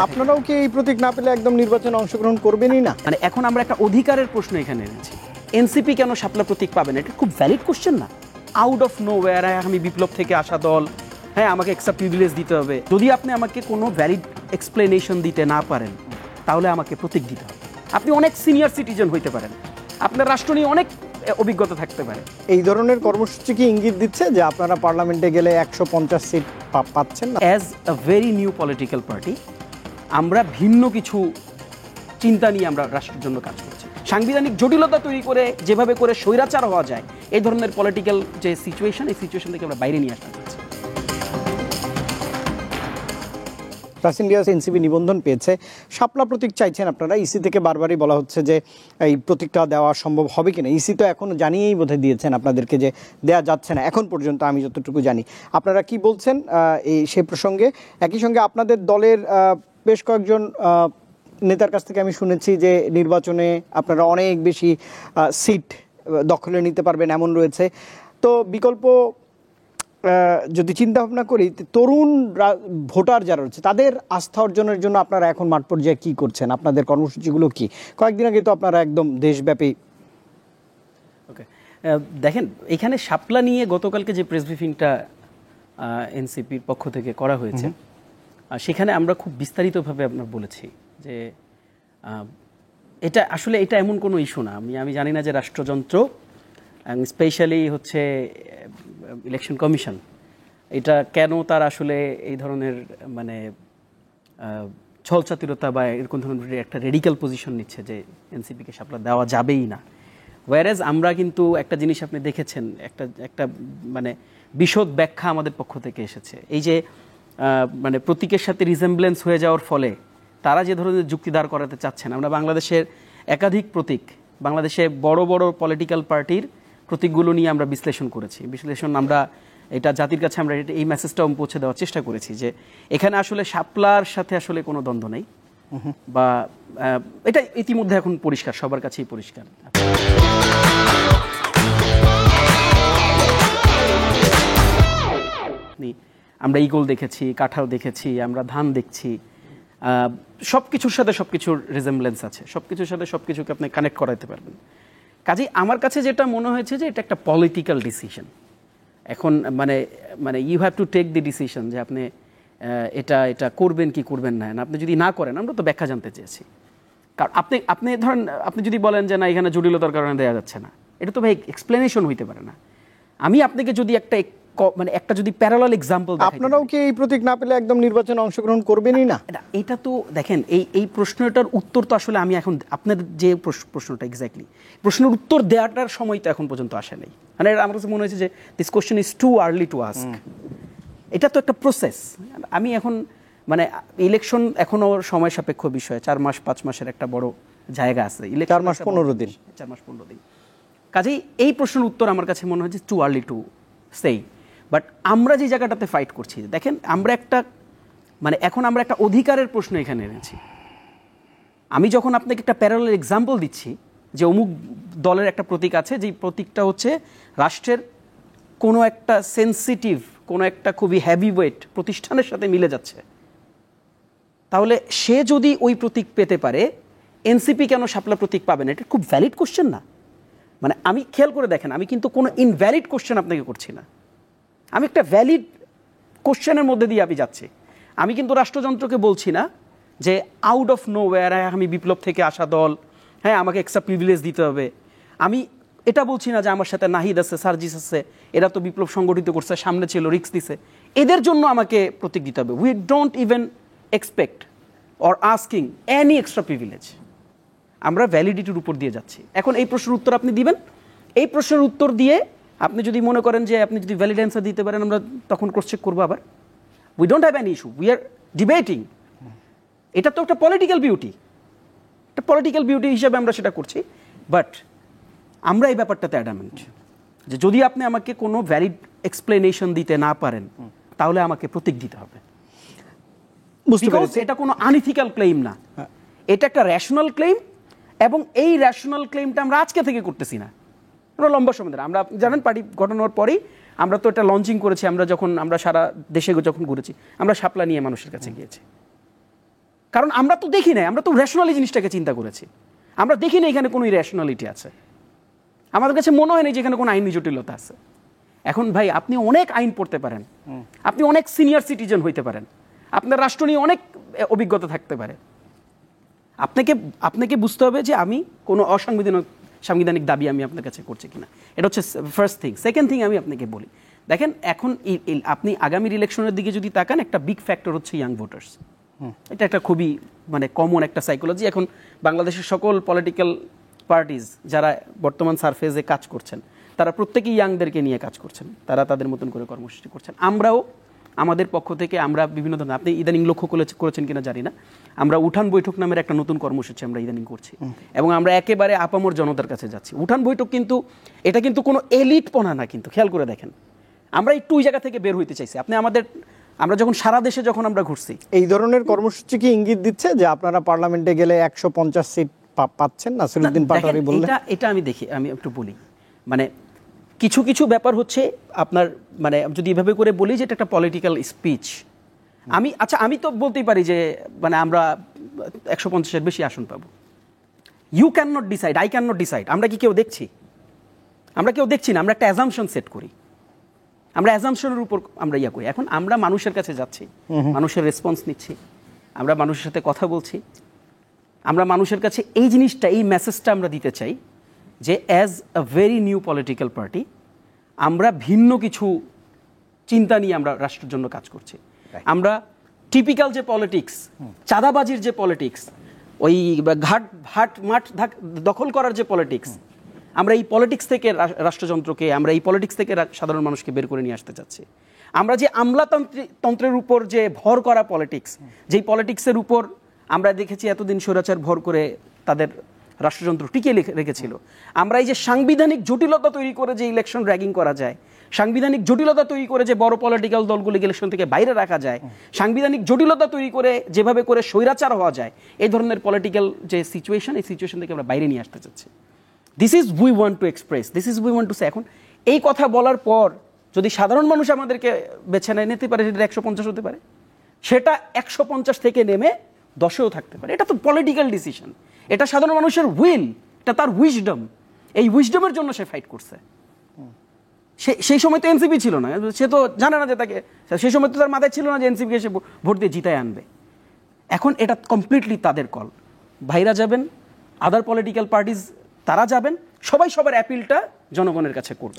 আপনারাও কি এই প্রতীক না পেলে একদম নির্বাচনে অংশগ্রহণ করবেনই না? মানে এখন আমরা একটা অধিকারের প্রশ্ন এখানে এনেছি। এনসিপি কেন শাপলা প্রতীক পাবে না? এটা খুব ভ্যালিড কোশ্চেন না? আউট অফ নো ওয়্যার, আমি বিপ্লব থেকে আসা দল, হ্যাঁ আমাকে এক্সট্রা প্রিভিলেজ দিতে হবে। যদি আপনি আমাকে কোনো ভ্যালিড এক্সপ্লেনেশন দিতে না পারেন তাহলে আমাকে প্রতীক দিতে হবে। আপনি অনেক সিনিয়র সিটিজেন হইতে পারেন, আপনার রাষ্ট্র নিয়ে অনেক অভিজ্ঞতা থাকতে পারে। এই ধরনের কর্মসূচি কি ইঙ্গিত দিচ্ছে যে আপনারা পার্লামেন্টে গেলে 150 সিট পাচ্ছেন না? As a very new political party আমরা ভিন্ন কিছু চিন্তা নিয়ে আমরা রাষ্ট্রের জন্য কাজ করছি। সাংবিধানিক জটিলতা তৈরি করে যেভাবে করে স্বৈরাচার হওয়া যায়, এই ধরনের পলিটিক্যাল যে সিচুয়েশন, এই সিচুয়েশন থেকে আমরা বাইরে নিয়ে আসতে চাচ্ছি। এনসিপি নিবন্ধন পেয়েছে, শাপলা প্রতীক চাইছেন আপনারা। ইসি থেকে বারবারই বলা হচ্ছে যে এই প্রতীকটা দেওয়া সম্ভব হবে কিনা। ইসি তো এখন জানিয়েই বোধহয় দিয়েছেন আপনাদেরকে যে দেওয়া যাচ্ছে না এখন পর্যন্ত, আমি যতটুকু জানি। আপনারা কি বলছেন এই সে প্রসঙ্গে? একই সঙ্গে আপনাদের দলের বেশ কয়েকজন নেতার কাছ থেকে আমি শুনেছি যে নির্বাচনে আপনারা অনেক বেশি সিট দখলে নিতে পারবেন এমন রয়েছে। তো বিকল্প যদি চিন্তা ভাবনা করি, তরুণ ভোটার যারা রয়েছে তাদের আস্থা অর্জনের জন্য আপনারা এখন মাঠ পর্যায়ে কী করছেন? আপনাদের কর্মসূচিগুলো কি? কয়েকদিন আগে তো আপনারা একদম দেশব্যাপী। ওকে, দেখেন এখানে শাপলা নিয়ে গতকালকে যে প্রেস ব্রিফিংটা এনসিপির পক্ষ থেকে করা হয়েছে, সেখানে আমরা খুব বিস্তারিতভাবে আপনার বলেছি যে এটা আসলে এটা এমন কোনো ইস্যু না। আমি জানি না যে রাষ্ট্রযন্ত্র স্পেশালি হচ্ছে ইলেকশন কমিশন এটা কেন তার আসলে এই ধরনের মানে ছলচাতুরতা বা এরকম ধরনের একটা রেডিক্যাল পজিশন নিচ্ছে যে এনসিপিকে শাপলা দেওয়া যাবেই না। ওয়ারেজ আমরা কিন্তু একটা জিনিস আপনি দেখেছেন, একটা মানে বিশদ ব্যাখ্যা আমাদের পক্ষ থেকে এসেছে। এই যে মানে প্রতীকের সাথে রিজেম্বলেন্স হয়ে যাওয়ার ফলে তারা যে ধরনের যুক্তি দাঁড় করাতে চাচ্ছেন, আমরা বাংলাদেশের একাধিক প্রতীক, বাংলাদেশে বড় বড় পলিটিক্যাল পার্টির প্রতীকগুলো নিয়ে আমরা বিশ্লেষণ আমরা এটা জাতির কাছে আমরা এই মেসেজটাও পৌঁছে দেওয়ার চেষ্টা করেছি যে এখানে আসলে শাপলার সাথে আসলে কোনো দ্বন্দ্ব নেই, বা এটা ইতিমধ্যে এখন পরিষ্কার, সবার কাছেই পরিষ্কার। আমরা ঈগল দেখেছি, কাঁঠাল দেখেছি, আমরা ধান দেখছি, সব কিছুর সাথে সব কিছুর রিজেম্বলেন্স আছে, সব কিছুর সাথে সব কিছুকে আপনি কানেক্ট করাতে পারবেন। কাজেই আমার কাছে যেটা মনে হয়েছে যে এটা একটা পলিটিক্যাল ডিসিশন। এখন মানে মানে you have to take the decision যে আপনি এটা করবেন কি করবেন না। আপনি যদি না করেন, আমরা তো ব্যাখ্যা জানতে চেয়েছি। কারণ আপনি ধরেন আপনি যদি বলেন যে না এখানে জটিলতার কারণে দেওয়া যাচ্ছে না, এটা তো ভাই এক্সপ্লেনেশন হইতে পারে না। আমি আপনাকে যদি একটা যদি প্যারালাল এক্সাম্পল, আপনারাও কি এই প্রতীক না পেলে একদম নির্বাচনে অংশগ্রহণ করবেনই না? এটা তো দেখেন এই প্রশ্নটার উত্তর তো আসলে আমি এখন আপনার যে প্রশ্নটা এক্স্যাক্টলি প্রশ্নের উত্তর দেওয়াটার সময় তো এখন পর্যন্ত আসে নাই। মানে আমার কাছে মনে হয়েছে যে this question is too early to ask. এটা তো একটা প্রসেস। আমি এখন মানে ইলেকশন এখনো সময় সাপেক্ষ বিষয়, 4 মাস 5 মাসের একটা বড় জায়গা আছে। 4 মাস 15 দিন, 4 মাস 15 দিন। কাজেই এই প্রশ্নের উত্তর আমার কাছে মনে হয় যে টু আর্লি টু সেই। বাট আমরা যে জায়গাটাতে ফাইট করছি, দেখেন আমরা এখন আমরা একটা অধিকারের প্রশ্ন এখানে এনেছি। আমি যখন আপনাকে একটা প্যারালাল এক্সাম্পল দিচ্ছি যে অমুক দলের একটা প্রতীক আছে, যেই প্রতীকটা হচ্ছে রাষ্ট্রের কোনো একটা সেন্সিটিভ, কোনো একটা খুবই হ্যাভি ওয়েট প্রতিষ্ঠানের সাথে মিলে যাচ্ছে, তাহলে সে যদি ওই প্রতীক পেতে পারে, এনসিপি কেন শাপলা প্রতীক পাবে না? এটা খুব ভ্যালিড কোশ্চেন না? মানে আমি খেয়াল করে দেখেন, আমি কিন্তু কোনো ইনভ্যালিড কোশ্চেন আপনাকে করছি না, আমি একটা ভ্যালিড কোশ্চেনের মধ্যে দিয়ে আমি যাচ্ছি। আমি কিন্তু রাষ্ট্রযন্ত্রকে বলছি না যে আউট অফ নো ওয়্যার, আমি বিপ্লব থেকে আসা দল, হ্যাঁ আমাকে এক্সট্রা প্রিভিলেজ দিতে হবে। আমি এটা বলছি না যে আমার সাথে নাহিদ আছে, সার্জিস আছে, এরা তো বিপ্লব সংগঠিত করছে, সামনে ছিল, রিস্ক দিছে, এদের জন্য আমাকে প্রতীক দিতে হবে। We don't even expect or asking any extra privilege. আমরা ভ্যালিডিটির উপর দিয়ে যাচ্ছি। এখন এই প্রশ্নের উত্তর আপনি দিবেন, এই প্রশ্নের উত্তর দিয়ে আপনি যদি মনে করেন যে আপনি যদি ভ্যালিড অ্যান্সার দিতে পারেন, আমরা তখন ক্রস চেক করবো আবার। We don't have an issue, we are debating. এটা তো একটা পলিটিক্যাল বিউটি, একটা পলিটিক্যাল বিউটি হিসাবে আমরা সেটা করছি। বাট আমরা এই ব্যাপারটাতে অ্যাডামেন্ট যে যদি আপনি আমাকে কোনো ভ্যালিড এক্সপ্লেনেশন দিতে না পারেন তাহলে আমাকে প্রতীক দিতে হবে। এটা কোনো আনইথিক্যাল ক্লেইম না, এটা একটা রেশনাল ক্লেইম। এবং এই রেশনাল ক্লেইমটা আমরা আজকে থেকে করতেছি না, আমরা লম্বা সময় ধরে। আমরা জানেন পার্টি গঠনের পরেই আমরা তো এটা লঞ্চিং করেছি। আমরা সারা দেশে যখন ঘুরেছি, আমরা শাপলা নিয়ে মানুষের কাছে গিয়েছি। কারণ আমরা তো দেখি নাই, আমরা তো রেশনালি জিনিসটাকে চিন্তা করেছি, আমরা দেখি না এখানে কোনো ইরেশনালিটি আছে, আমাদের কাছে মনে হয় না যে এখানে কোনো আইনি জটিলতা আছে। এখন ভাই আপনি অনেক আইন পড়তে পারেন, আপনি অনেক সিনিয়র সিটিজেন হইতে পারেন, আপনার রাষ্ট্র নিয়ে অনেক অভিজ্ঞতা থাকতে পারে, আপনাকে বুঝতে হবে যে আমি কোনো সাংবিধানিক দাবি আমি আপনার কাছে করছি কিনা। এটা হচ্ছে ফার্স্ট থিং। সেকেন্ড থিং আমি আপনাকে বলি, দেখেন এখন আপনি আগামীর ইলেকশনের দিকে যদি তাকান, একটা বিগ ফ্যাক্টর হচ্ছে ইয়াং ভোটার্স। এটা একটা খুবই মানে কমন একটা সাইকোলজি। এখন বাংলাদেশের সকল পলিটিক্যাল পার্টিজ যারা বর্তমান সারফেসে কাজ করছেন, তারা প্রত্যেকেই ইয়াংদেরকে নিয়ে কাজ করছেন, তারা তাদের মতন করে কর্মসূচি করছেন। আমরাও আমাদের পক্ষ থেকে আমরা বিভিন্ন ধরনের, আপনি ইদানিং লক্ষ্য করেছেন কিনা জানি না, আমরা উঠান বৈঠক নামের একটা নতুন কর্মসূচি আমরা ইদানিং করছি, এবং আমরা একেবারে আপামর জনতার কাছে যাচ্ছি। উঠান বৈঠক কিন্তু এটা কিন্তু কোনো এলিটপনা না, কিন্তু খেয়াল করে দেখেন, আমরা একটু ওই জায়গা থেকে বের হইতে চাইছি। আমরা যখন সারা দেশে যখন আমরা ঘুরছি, এই ধরনের কর্মসূচি কি ইঙ্গিত দিচ্ছে যে আপনারা পার্লামেন্টে গেলে 150 সিট পাচ্ছেন? নাসিরউদ্দিন পাটোয়ারি বললেন। আমি একটু বলি, মানে কিছু কিছু ব্যাপার হচ্ছে আপনার, মানে যদি এভাবে করে বলি যে এটা একটা পলিটিক্যাল স্পিচ, আমি তো বলতেই পারি যে মানে আমরা 150-এর বেশি আসন পাবো। You can not decide, I can not decide. আমরা কি কেউ দেখছি? আমরা কেউ দেখছি না, আমরা একটা অ্যাজাম্পশন সেট করি, আমরা অ্যাজাম্পশনের উপর আমরা করি। এখন আমরা মানুষের কাছে যাচ্ছি, মানুষের রেসপন্স নিচ্ছি, আমরা মানুষের সাথে কথা বলছি, আমরা মানুষের কাছে এই জিনিসটা, এই মেসেজটা আমরা দিতে চাই যে as a very new political party আমরা ভিন্ন কিছু চিন্তা নিয়ে আমরা রাষ্ট্রের জন্য কাজ করছি। আমরা টিপিক্যাল যে পলিটিক্স, চাঁদাবাজির যে পলিটিক্স, ওই মাঠ দখল করার যে পলিটিক্স, আমরা এই পলিটিক্স থেকে রাষ্ট্রযন্ত্রকে, আমরা এই পলিটিক্স থেকে সাধারণ মানুষকে বের করে নিয়ে আসতে চাচ্ছি। আমরা যে আমলাতন্ত্রের উপর যে ভর করা পলিটিক্স, যেই পলিটিক্সের উপর আমরা দেখেছি এতদিন স্বৈরাচার ভর করে তাদের রাষ্ট্রযন্ত্র টিকিয়ে রেখেছিল, আমরা এই যে সাংবিধানিক জটিলতা তৈরি করে যে ইলেকশন র্যাগিং করা যায়, সাংবিধানিক জটিলতা তৈরি করে যে বড় পলিটিক্যাল দলগুলো ইলেকশন থেকে বাইরে রাখা যায়, সাংবিধানিক জটিলতা তৈরি করে যেভাবে করে স্বৈরাচার হওয়া যায়, এই ধরনের পলিটিক্যাল যে সিচুয়েশন, এই সিচুয়েশন থেকে আমরা বাইরে নিয়ে আসতে চাচ্ছি। This is we want to express, this is we want to say. এখন এই কথা বলার পর যদি সাধারণ মানুষ আমাদেরকে বেছে নেয়, নিতে পারে, সেটা 150 হতে পারে, সেটা 150 থেকে নেমে 10-এও থাকতে পারে। এটা তো পলিটিক্যাল ডিসিশন, এটা সাধারণ মানুষের উইল, এটা তার উইজডম। এই উইজডমের জন্য সে ফাইট করছে। সেই সময় তো এনসিপি ছিল না, সে তো জানে না যে তাকে, সেই সময় তো তার মাথায় ছিল না যে এনসিপিকে সে ভোট দিয়ে জিতায় আনবে। এখন এটা কমপ্লিটলি তাদের কল। ভাইরা যাবেন, আদার পলিটিক্যাল পার্টিজ তারা যাবেন, সবাই সবার অ্যাপিলটা জনগণের কাছে করবে।